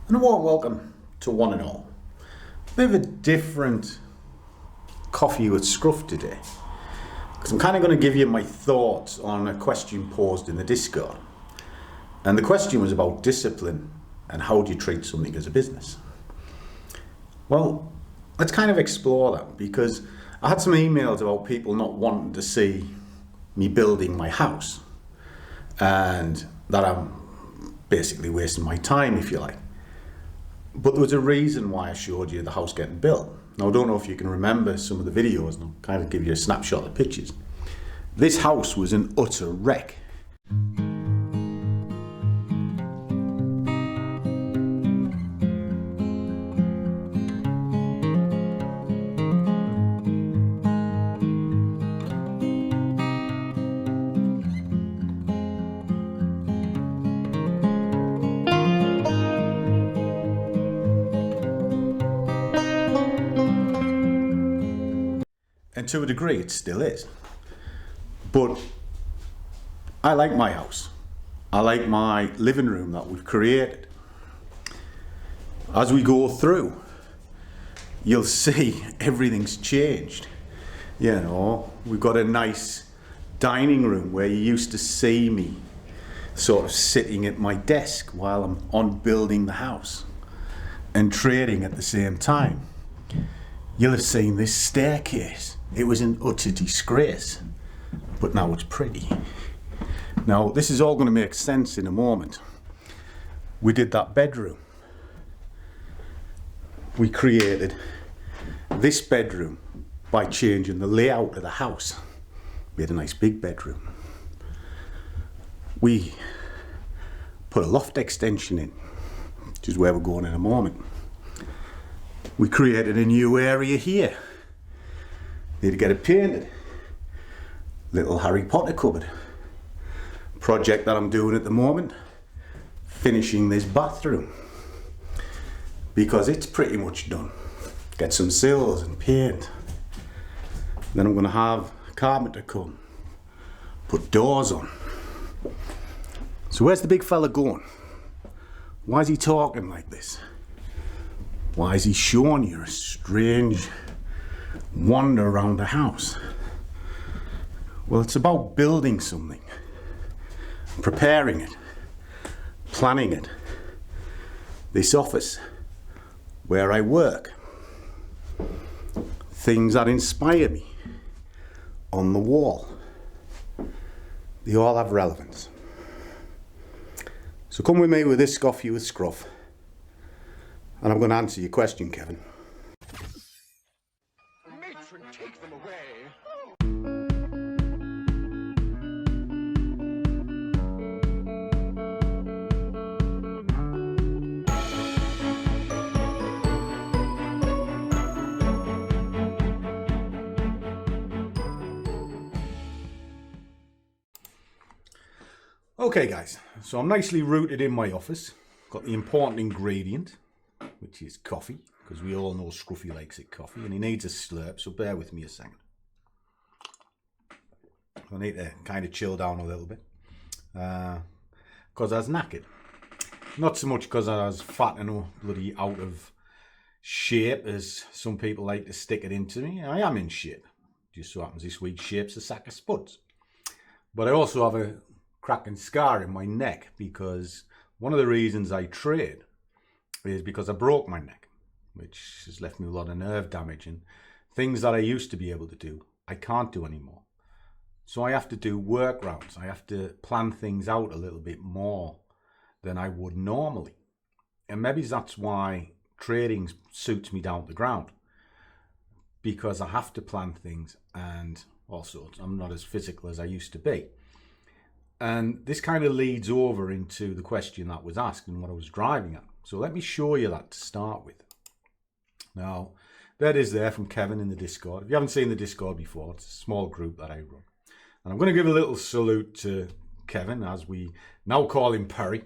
And a warm welcome to one and all. A bit of a different coffee with Scruff today, because I'm kind of going to give you my thoughts on a question posed in the Discord. And the question was about discipline and how do you treat something as a business. Well, let's kind of explore that, because I had some emails about people not wanting to see me building my house and that I'm basically wasting my time, if you like. But there was a reason why I showed you the house getting built. Now, I don't know if you can remember some of the videos, and I'll kind of give you a snapshot of the pictures. This house was an utter wreck. And to a degree, it still is. But I like my house. I like my living room that we've created. As we go through, you'll see everything's changed. You know, we've got a nice dining room where you used to see me sort of sitting at my desk while I'm on building the house and trading at the same time. You'll have seen this staircase. It was an utter disgrace, but now it's pretty. Now, this is all going to make sense in a moment. We did that bedroom. We created this bedroom by changing the layout of the house. We had a nice big bedroom. We put a loft extension in, which is where we're going in a moment. We created a new area here. Need to get it painted. Little Harry Potter cupboard. Project that I'm doing at the moment. Finishing this bathroom, because it's pretty much done. Get some sills and paint. Then I'm going to have a carpenter come, put doors on. So where's the big fella going? Why is he talking like this? Why is he showing you a strange wander around the house? Well, it's about building something, preparing it, planning it. This office, where I work, things that inspire me on the wall, they all have relevance. So come with me with this coffee with Scruff, and I'm going to answer your question, Kevin. Matron, take them away. Okay guys, so I'm nicely rooted in my office. Got the important ingredient, which is coffee, because we all know Scruffy likes it coffee and he needs a slurp, so bear with me a second. I need to kind of chill down a little bit, because I was knackered. Not so much because I was fat and bloody out of shape, as some people like to stick it into me. I am in shape. Just so happens this week's shape's a sack of spuds. But I also have a cracking scar in my neck, because one of the reasons I trade is because I broke my neck, which has left me a lot of nerve damage, and things that I used to be able to do, I can't do anymore. So I have to do workarounds. I have to plan things out a little bit more than I would normally. And maybe that's why trading suits me down to the ground, because I have to plan things, and also I'm not as physical as I used to be. And this kind of leads over into the question that was asked and what I was driving at. So let me show you that to start with. Now, that is there from Kevin in the Discord. If you haven't seen the Discord before, it's a small group that I run. And I'm going to give a little salute to Kevin, as we now call him Perry.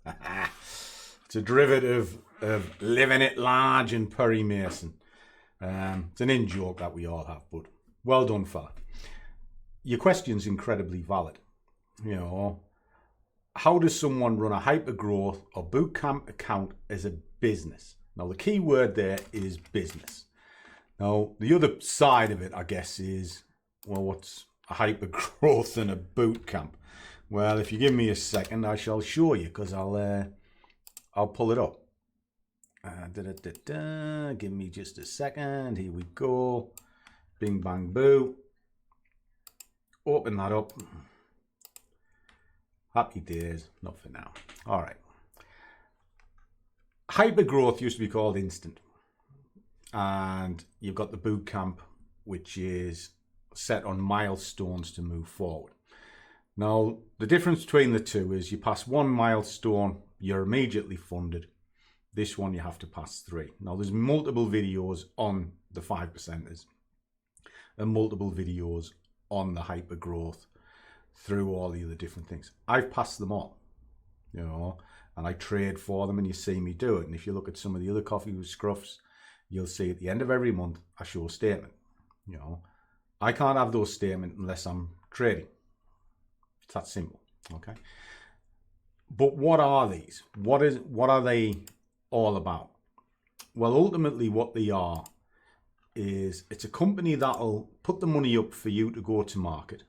It's a derivative of living it large and Perry Mason. It's an in-joke that we all have, but well done, fella. Your question's incredibly valid. You know, how does someone run a hypergrowth or bootcamp account as a business? Now, the key word there is business. Now, the other side of it, I guess, is, well, what's a hypergrowth and a bootcamp? Well, if you give me a second, I shall show you, because I'll pull it up. Give me just a second. Here we go. Bing, bang, boo. Open that up. Happy days. Not for now. All right. Hypergrowth used to be called instant. And you've got the bootcamp, which is set on milestones to move forward. Now, the difference between the two is you pass one milestone, you're immediately funded. This one, you have to pass 3. Now, there's multiple videos on the 5%ers and multiple videos on the hypergrowth through all the other different things. I've passed them all, you know, and I trade for them, and you see me do it. And if you look at some of the other Coffee with Scruffs, you'll see at the end of every month, I show a statement. You know, I can't have those statements unless I'm trading. It's that simple, okay? But what are these? What are they all about? Well, ultimately what they are is it's a company that'll put the money up for you to go to market,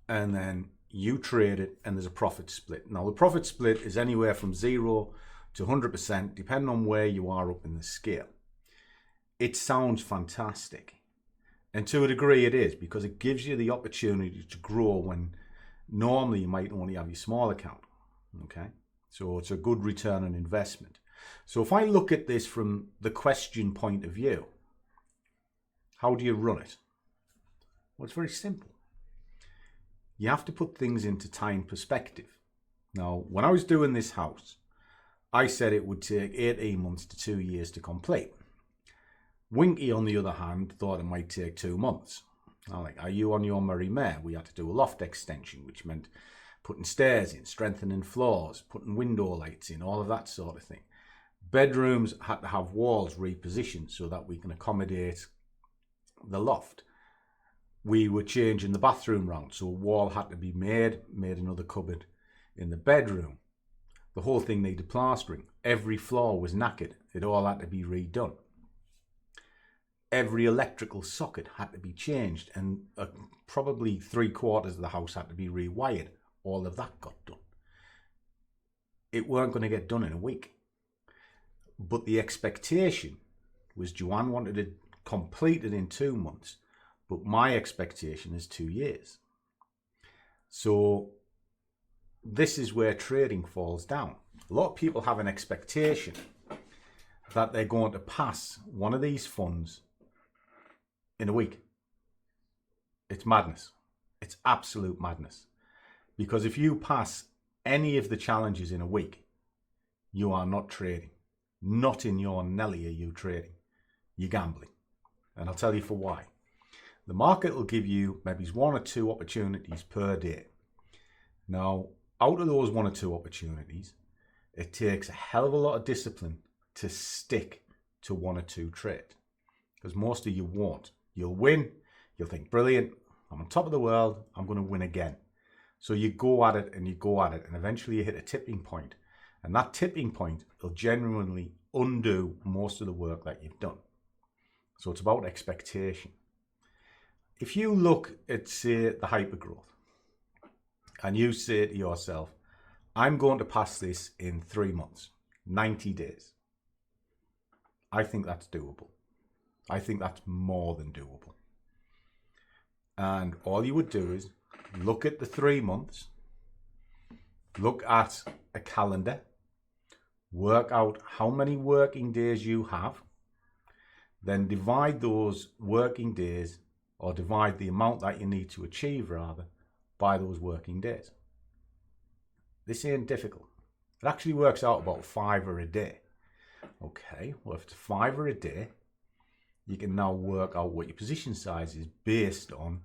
and then you trade it, and there's a profit split. Now, the profit split is anywhere from 0 to 100%, depending on where you are up in the scale. It sounds fantastic, and to a degree it is, because it gives you the opportunity to grow when normally you might only have your small account, okay? So it's a good return on investment. So if I look at this from the question point of view, how do you run it? Well, it's very simple. You have to put things into time perspective. Now, when I was doing this house, I said it would take 18 months to 2 years to complete. Winky, on the other hand, thought it might take 2 months. I'm like, are you on your merry mare? We had to do a loft extension, which meant putting stairs in, strengthening floors, putting window lights in, all of that sort of thing. Bedrooms had to have walls repositioned so that we can accommodate the loft. We were changing the bathroom round, so a wall had to be made another cupboard in the bedroom. The whole thing needed plastering. Every floor was knackered. It all had to be redone. Every electrical socket had to be changed, and probably 3/4 of the house had to be rewired. All of that got done. It weren't going to get done in a week. But the expectation was Joanne wanted to complete it in 2 months, but my expectation is 2 years. So this is where trading falls down. A lot of people have an expectation that they're going to pass one of these funds in a week. It's madness. It's absolute madness. Because if you pass any of the challenges in a week, you are not trading. Not in your Nelly are you trading. You're gambling. And I'll tell you for why. The market will give you maybe 1 or 2 opportunities per day. Now, out of those 1 or 2 opportunities, it takes a hell of a lot of discipline to stick to 1 or 2 trades. Because most of you won't. You'll win. You'll think, brilliant. I'm on top of the world. I'm going to win again. So you go at it and you go at it, and eventually you hit a tipping point. And that tipping point will genuinely undo most of the work that you've done. So it's about expectation. If you look at, say, the hypergrowth, and you say to yourself, I'm going to pass this in 3 months, 90 days. I think that's doable. I think that's more than doable. And all you would do is look at the 3 months, look at a calendar, work out how many working days you have, then divide those working days, or divide the amount that you need to achieve rather, by those working days. This ain't difficult. It actually works out about $5 a day. Okay, well, if it's $5 a day, you can now work out what your position size is based on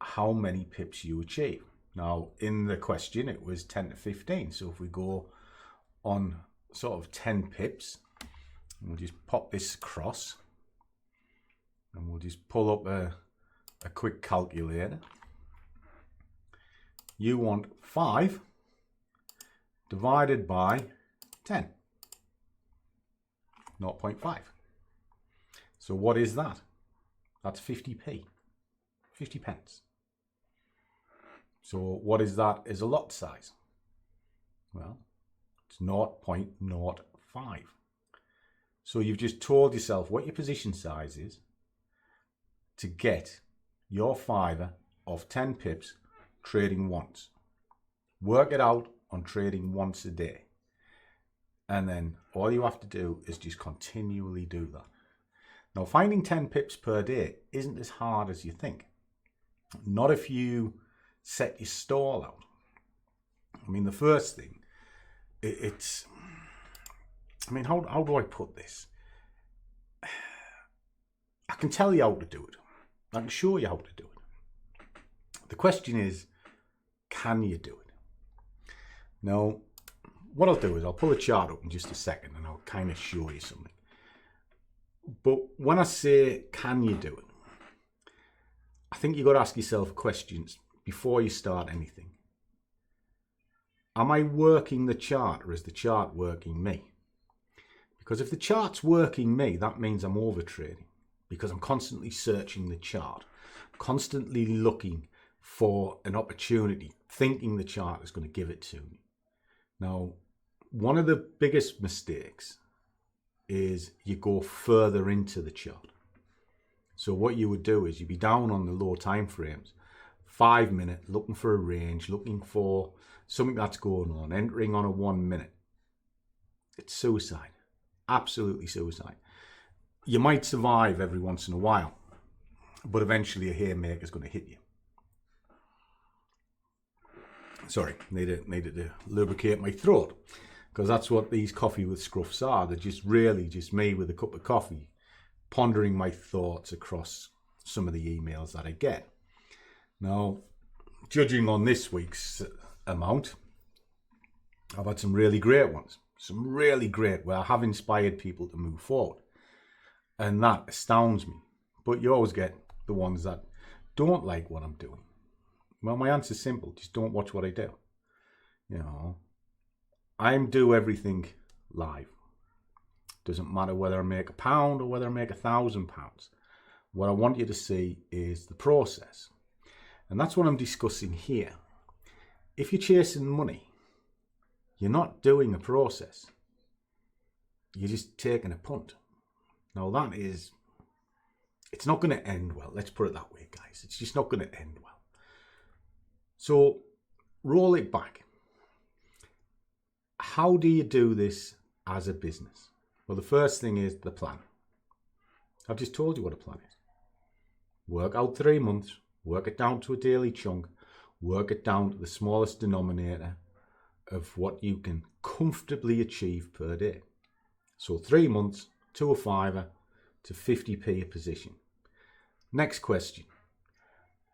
how many pips you achieve. Now, in the question, it was 10 to 15. So if we go on sort of 10 pips, we'll just pop this across, and we'll just pull up a quick calculator. You want 5 divided by 10. 0.5. So what is that? That's 50p. 50 pence. So what is that as a lot size? Well, it's 0.05. So you've just told yourself what your position size is to get your fiver of 10 pips trading once. Work it out on trading once a day. And then all you have to do is just continually do that. Now, finding 10 pips per day isn't as hard as you think. Not if you set your stall out. I mean, the first thing, how do I put this? I can tell you how to do it. I can show you how to do it. The question is, can you do it? Now, what I'll do is I'll pull a chart up in just a second and I'll kind of show you something. But when I say, can you do it? I think you've got to ask yourself questions before you start anything. Am I working the chart or is the chart working me? Because if the chart's working me, that means I'm overtrading because I'm constantly searching the chart, constantly looking for an opportunity, thinking the chart is going to give it to me. Now, one of the biggest mistakes is you go further into the chart. So what you would do is you'd be down on the low time frames, 5 minute, looking for a range, looking for something that's going on, entering on a 1 minute. It's suicide. Absolutely suicide. You might survive every once in a while, but eventually a haymaker is going to hit you. Sorry, needed to lubricate my throat, because that's what these coffee with scruffs are. They're just really just me with a cup of coffee, pondering my thoughts across some of the emails that I get. Now, judging on this week's amount, I've had some really great ones. Some really great where I have inspired people to move forward. And that astounds me. But you always get the ones that don't like what I'm doing. Well, my answer's simple. Just don't watch what I do. You know, I do everything live. Doesn't matter whether I make £1 or whether I make £1,000. What I want you to see is the process. And that's what I'm discussing here. If you're chasing money, you're not doing a process. You're just taking a punt. Now it's not going to end well. Let's put it that way, guys. It's just not going to end well. So roll it back. How do you do this as a business? Well, the first thing is the plan. I've just told you what a plan is. Work out 3 months, work it down to a daily chunk, work it down to the smallest denominator of what you can comfortably achieve per day. So 3 months to a fiver to 50p a position. Next question.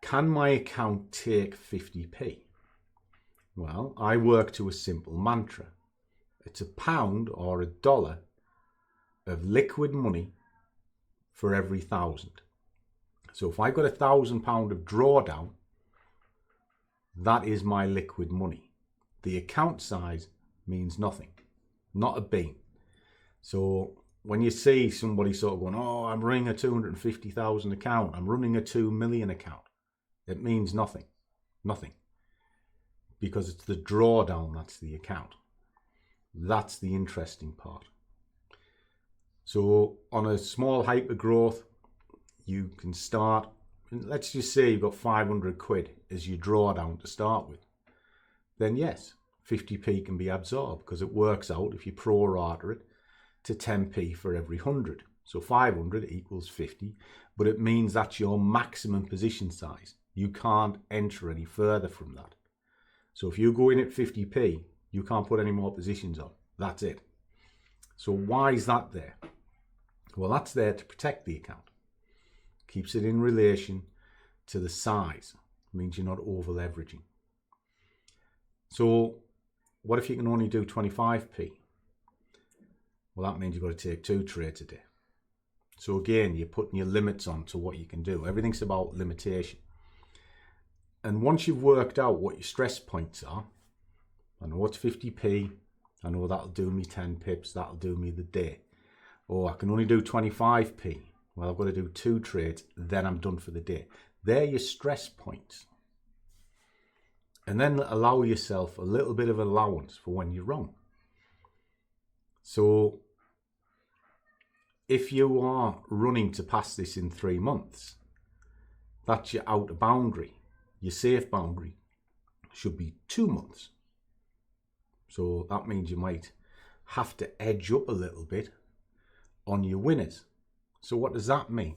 Can my account take 50p? Well, I work to a simple mantra. It's £1 or $1 of liquid money for every 1,000. So if I've got £1,000 of drawdown, that is my liquid money. The account size means nothing, not a bean. So when you see somebody sort of going, oh, I'm running a 250,000 account, I'm running a 2 million account, it means nothing, nothing. Because it's the drawdown that's the account. That's the interesting part. So on a small hyper growth, you can start, let's just say you've got 500 quid as your drawdown to start with. Then yes, 50p can be absorbed because it works out if you pro-rata it to 10p for every 100. So 500 equals 50, but it means that's your maximum position size. You can't enter any further from that. So if you go in at 50p, you can't put any more positions on. That's it. So why is that there? Well, that's there to protect the account. Keeps it in relation to the size. It means you're not over leveraging. So what if you can only do 25p? Well, that means you've got to take 2 trades a day. So again, you're putting your limits on to what you can do. Everything's about limitation. And once you've worked out what your stress points are, I know it's 50p, I know that'll do me 10 pips, that'll do me the day. Or I can only do 25p. Well, I've got to do 2 trades, then I'm done for the day. They're your stress points. And then allow yourself a little bit of allowance for when you're wrong. So if you are running to pass this in 3 months, that's your outer boundary. Your safe boundary should be 2 months. So that means you might have to edge up a little bit on your winners. So what does that mean?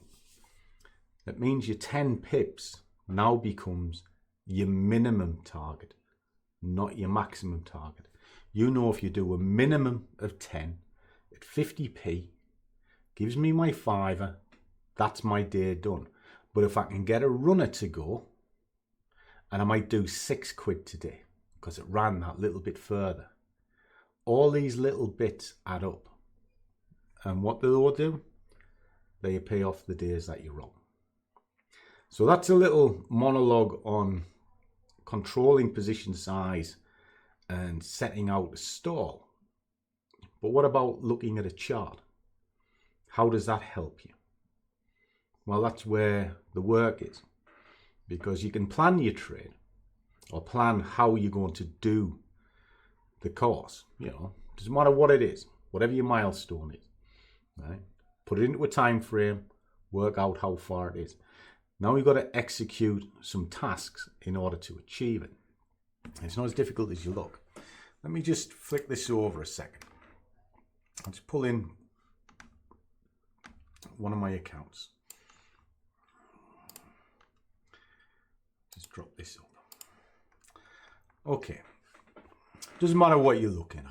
That means your 10 pips now becomes your minimum target, not your maximum target. You know, if you do a minimum of 10 at 50p, gives me my fiver, that's my day done. But if I can get a runner to go, and I might do £6 today because it ran that little bit further, all these little bits add up. And what do they do? They pay off the days that you're wrong. So that's a little monologue on controlling position size and setting out a stall. But what about looking at a chart? How does that help you? Well, that's where the work is, because you can plan your trade or plan how you're going to do the course. You know, doesn't matter what it is, whatever your milestone is, right? Put it into a time frame, work out how far it is. Now you've got to execute some tasks in order to achieve it. It's not as difficult as you look. Let me just flick this over a second. I'll just pull in one of my accounts. Just drop this up. Okay. Doesn't matter what you're looking at.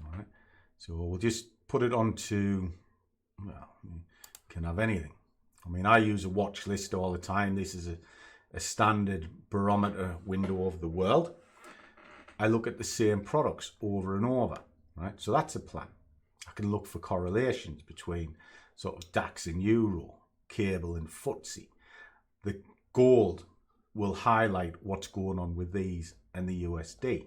All right. So we'll just put it onto, well, you can have anything. I mean, I use a watch list all the time. This is a standard barometer window of the world. I look at the same products over and over, right? So that's a plan. I can look for correlations between sort of DAX and Euro, cable and FTSE. The gold will highlight what's going on with these and the USD.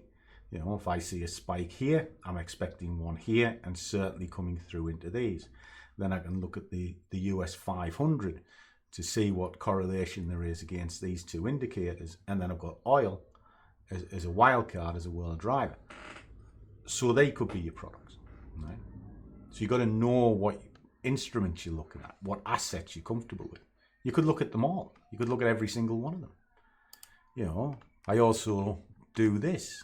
You know, if I see a spike here, I'm expecting one here and certainly coming through into these. Then I can look at the US 500 to see what correlation there is against these two indicators. And then I've got oil as a wild card, as a world driver. So they could be your products, right? So you've got to know what instruments you're looking at, what assets you're comfortable with. You could look at them all. You could look at every single one of them. You know, I also do this.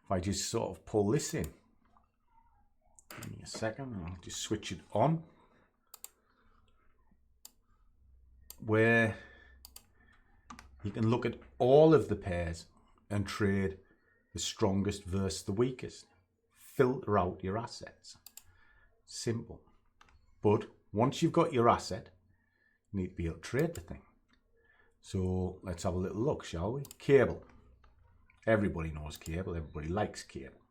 If I just sort of pull this in, give me a second, I'll just switch it on, where you can look at all of the pairs and trade the strongest versus the weakest. Filter out your assets. Simple. But once you've got your asset, you need to be able to trade the thing. So let's have a little look, shall we? Cable. Everybody knows cable. Everybody likes cable.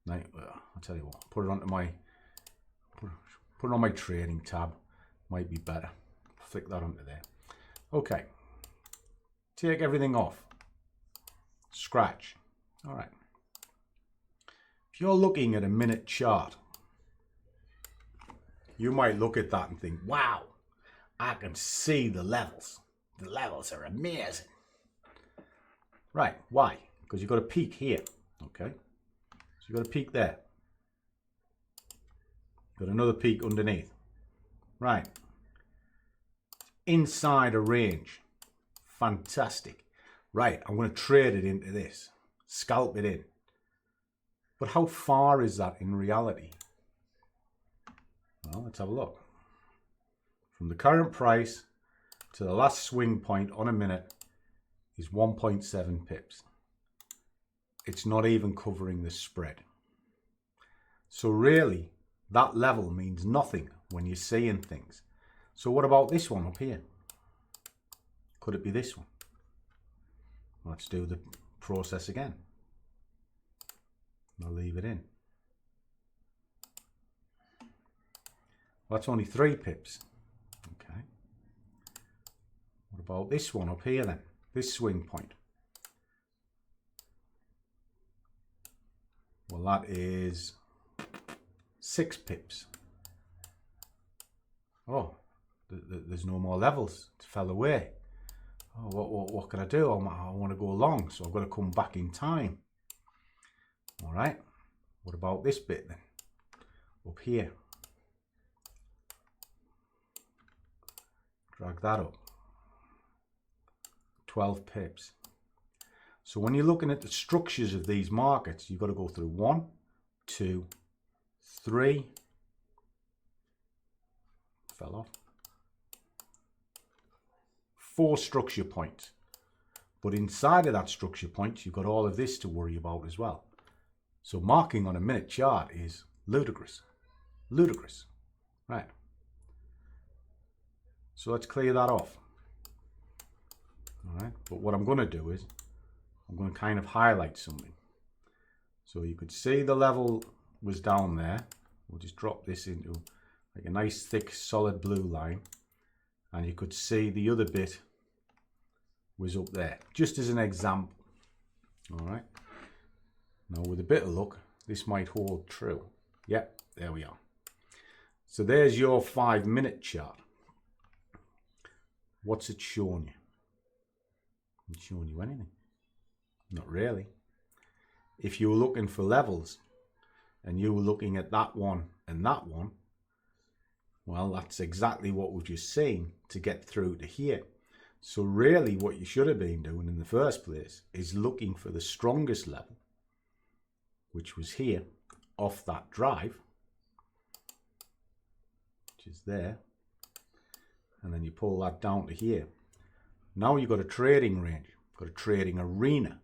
Now, I'll tell you what. Put it on my trading tab. Might be better. Flick that onto there. Okay. Take everything off. Scratch. All right. If you're looking at a minute chart, you might look at that and think, wow, I can see the levels. The levels are amazing. Right, why? Because you've got a peak here, okay? So you've got a peak there. Got another peak underneath. Right. Inside a range. Fantastic. Right, I'm going to trade it into this. Scalp it in. But how far is that in reality? Well, let's have a look. From the current price to the last swing point on a minute is 1.7 pips. It's not even covering the spread. So really, that level means nothing when you're seeing things. So what about this one up here? Could it be this one? Let's do the process again. I'll leave it in. Well, that's only 3 pips. Okay. What about this one up here then? this swing point. Well, that is 6 pips. Oh, there's no more levels. It fell away. Oh, what can I do? I want to go long, so I've got to come back in time. All right. What about this bit then? Up here. Drag that up. 12 pips. So when you're looking at the structures of these markets, you've got to go through 1, 2, 3. Fell off. 4 structure points. But inside of that structure point, you've got all of this to worry about as well. So marking on a minute chart is ludicrous. Ludicrous. Right. So let's clear that off. All right. But what I'm going to do is I'm going to kind of highlight something. So you could see the level was down there. We'll just drop this into like a nice thick solid blue line. And you could see the other bit was up there, just as an example. All right. Now with a bit of luck, this might hold true. Yep, there we are. So there's your 5-minute chart. What's it showing you? It's showing you anything. Not really. If you were looking for levels and you were looking at that one and that one, well, that's exactly what we've just seen to get through to here. So really what you should have been doing in the first place is looking for the strongest level, which was here off that drive, which is there. And then you pull that down to here. Now you've got a trading range, got a trading arena.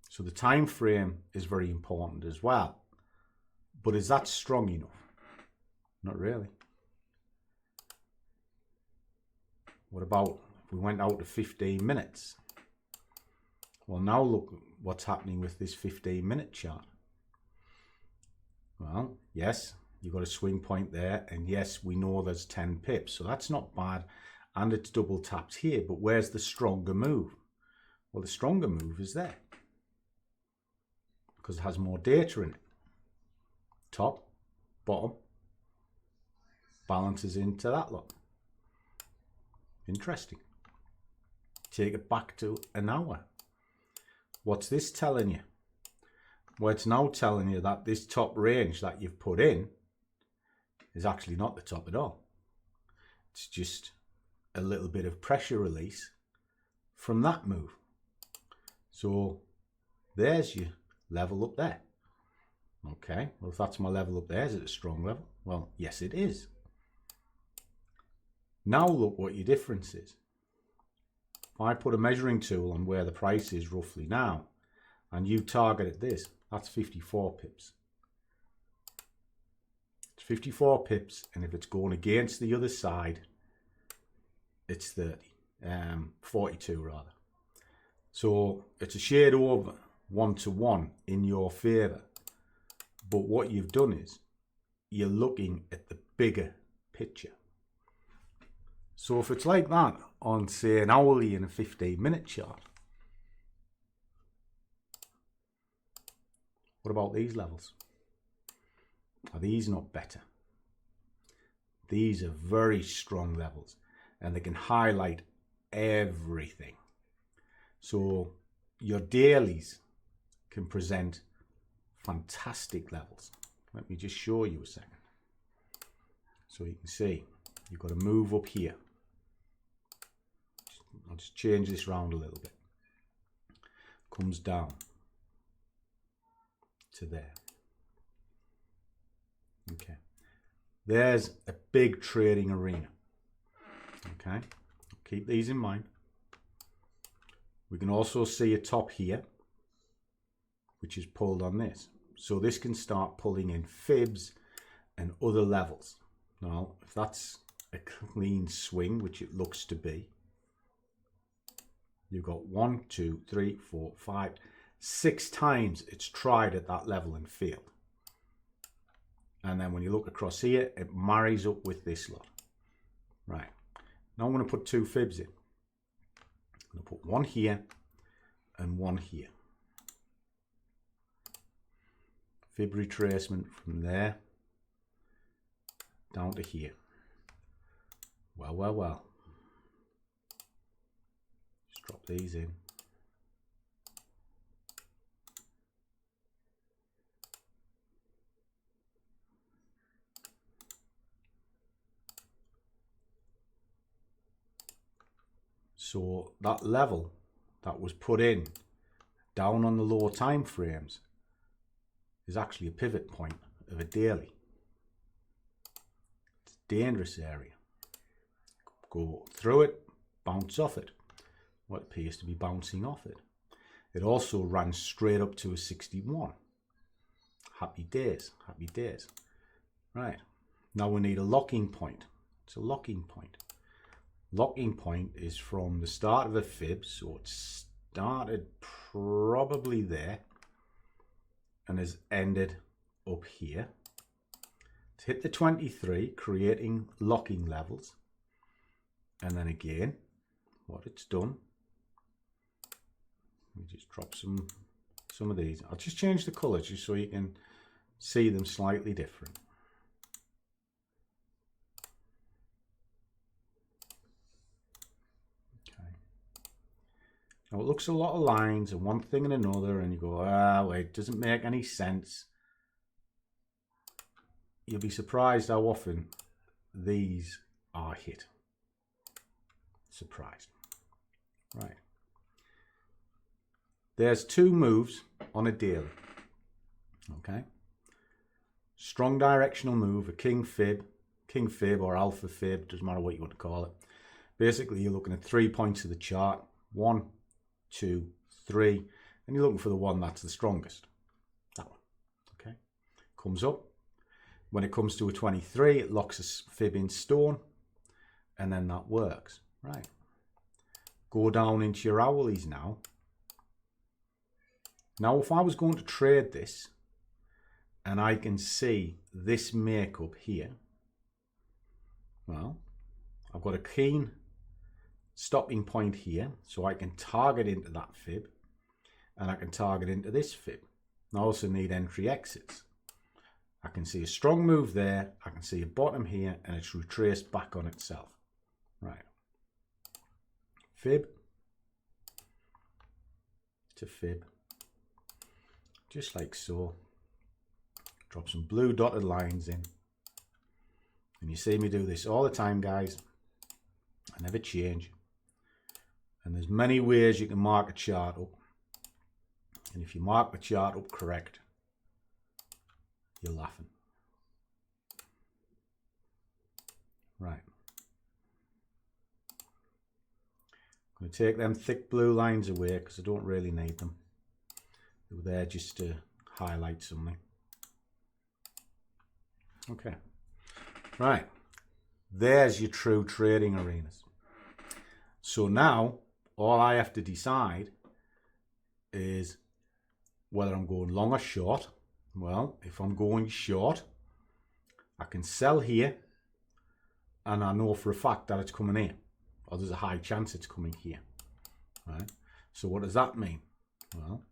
So the time frame is very important as well. But is that strong enough? Not really. What about if we went out to 15 minutes? Well, now look what's happening with this 15-minute chart. Well, yes, you've got a swing point there, and yes, we know there's 10 pips, so that's not bad, and it's double tapped here, but where's the stronger move? Well, the stronger move is there, because it has more data in it. Top, bottom, balances into that lot. Interesting. Take it back to an hour. What's this telling you? Well, it's now telling you that this top range that you've put in is actually not the top at all. It's just a little bit of pressure release from that move. So there's your level up there. Okay, well, if that's my level up there, is it a strong level? Well, yes, it is. Now look what your difference is. If I put a measuring tool on where the price is roughly now, and you target at this, that's 54 pips. It's 54 pips, and if it's going against the other side, it's 42 rather. So it's a shade over 1-to-1 in your favour. But what you've done is you're looking at the bigger picture. So if it's like that on, say, an hourly and a 15-minute chart, what about these levels? Are these not better? These are very strong levels, and they can highlight everything. So your dailies can present fantastic levels. Let me just show you a second. So you can see you've got to move up here. I'll just change this round a little bit. Comes down to there. Okay. There's a big trading arena. Okay. Keep these in mind. We can also see a top here, which is pulled on this. So this can start pulling in fibs and other levels. Now, if that's a clean swing, which it looks to be, you've got 1, 2, 3, 4, 5, 6 times it's tried at that level and failed. And then when you look across here, it marries up with this lot. Right. Now I'm going to put 2 fibs in. I'm going to put one here and one here. Fib retracement from there down to here. Well, well, well. Just drop these in. So that level that was put in down on the lower time frames is actually a pivot point of a daily. It's a dangerous area. Go through it, bounce off it. What appears to be bouncing off it. It also ran straight up to a 61. Happy days, happy days. Right, now we need a locking point. It's a locking point. Locking point is from the start of a fib, so it started probably there and has ended up here. To hit the 23, creating locking levels. And then again, what it's done, we just drop some of these. I'll just change the colours just so you can see them slightly different. Now it looks a lot of lines and one thing and another, and you go, ah, wait, it doesn't make any sense. You'll be surprised how often these are hit. Surprised. Right. There's two moves on a daily. Okay. Strong directional move, a king fib or alpha fib, doesn't matter what you want to call it. Basically, you're looking at 3 points of the chart. 1, 2, 3, and you're looking for the one that's the strongest. That one. Okay. Comes up. When it comes to a 23, it locks a fib in stone, and then that works. Right. Go down into your hourlies now. Now, if I was going to trade this, and I can see this makeup here, well, I've got a keen stopping point here, so I can target into that fib, and I can target into this fib. I also need entry exits. I can see a strong move there, I can see a bottom here, and it's retraced back on itself. Right. Fib to fib, just like so. Drop some blue dotted lines in, and you see me do this all the time, guys. I never change. And there's many ways you can mark a chart up, and if you mark the chart up correct, you're laughing. Right. I'm going to take them thick blue lines away because I don't really need them. They were there just to highlight something. Okay. Right. There's your true trading arenas. So now, all I have to decide is whether I'm going long or short. Well, if I'm going short, I can sell here, and I know for a fact that it's coming here, or there's a high chance it's coming here. Right? So what does that mean? Well,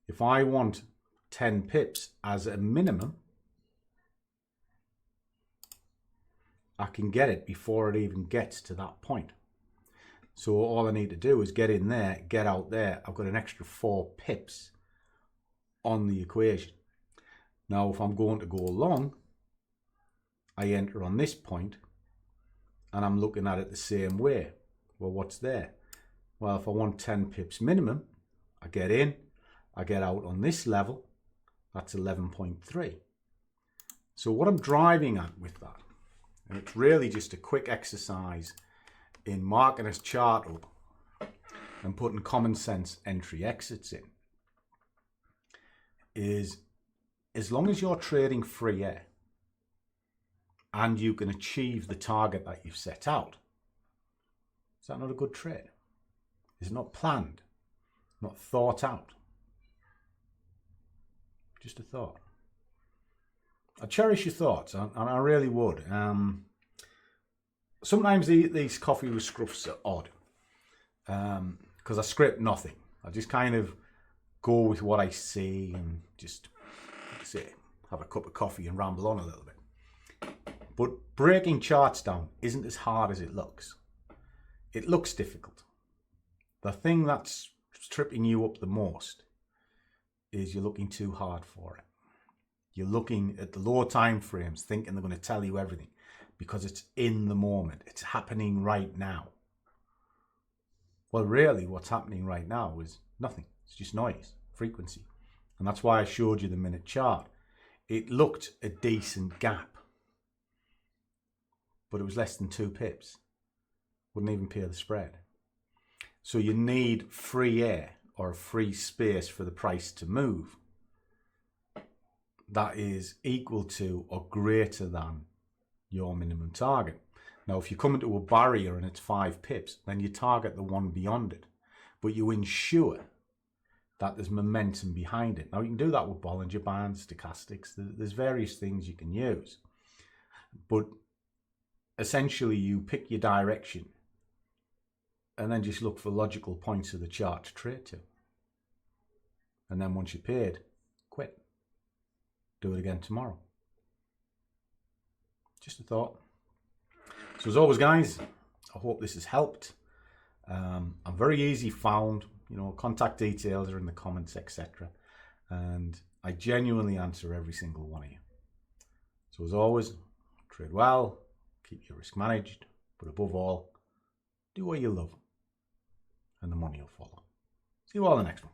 if I want 10 pips as a minimum, I can get it before it even gets to that point. So all I need to do is get in there, get out there. I've got an extra 4 pips on the equation. Now, if I'm going to go long, I enter on this point, and I'm looking at it the same way. Well, what's there? Well, if I want 10 pips minimum, I get in, I get out on this level, that's 11.3. So what I'm driving at with that, and it's really just a quick exercise in marking a chart up and putting common sense entry exits in, is as long as you're trading free air and you can achieve the target that you've set out, is that not a good trade? Is it not planned, not thought out? Just a thought. I cherish your thoughts, and I really would. Sometimes these coffee with scruffs are odd. because I script nothing. I just kind of go with what I see and just say, have a cup of coffee and ramble on a little bit. But breaking charts down isn't as hard as it looks. It looks difficult. The thing that's tripping you up the most is you're looking too hard for it. You're looking at the lower time frames thinking they're going to tell you everything because it's in the moment. It's happening right now. Well, really what's happening right now is nothing. It's just noise, frequency. And that's why I showed you the minute chart. It looked a decent gap, but it was less than 2 pips. Wouldn't even pay the spread. So you need free air or free space for the price to move that is equal to or greater than your minimum target. Now, if you come into a barrier and it's 5 pips, then you target the one beyond it, but you ensure that there's momentum behind it. Now, you can do that with Bollinger Bands, stochastics. There's various things you can use, but essentially you pick your direction and then just look for logical points of the chart to trade to. And then once you're paid, quit. Do it again tomorrow. Just a thought. So as always, guys, I hope this has helped. I'm very easy found. You know, contact details are in the comments, etc. And I genuinely answer every single one of you. So as always, trade well, keep your risk managed, but above all, do what you love, and the money will follow. See you all in the next one.